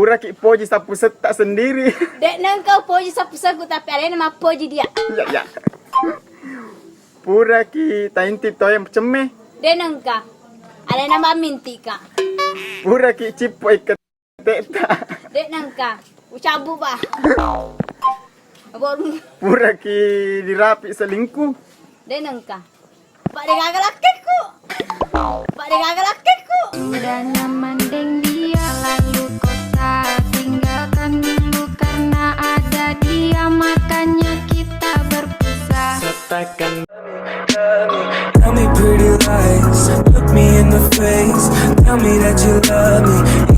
Pura ki poji sapu setak sendiri. Dek nang kau poji sapu-sapu tapi ada nama poji dia. Ya. Pura ki tainti toyam cemeh. Dek nang kau ada nama minti kak. Pura ki cipoi keteta. Dek nang kau ucabu bah. Baru Pura ki dirapi selingkuh. dek nang kau. Pak dek agak lakiku. Pak dek agak lakiku. Udah nyaman deng dia lalu kota tinggalkan dulu karena ada dia makanya kita berpisah. Tell me pretty lies, look me in the face. Tell me that you love me.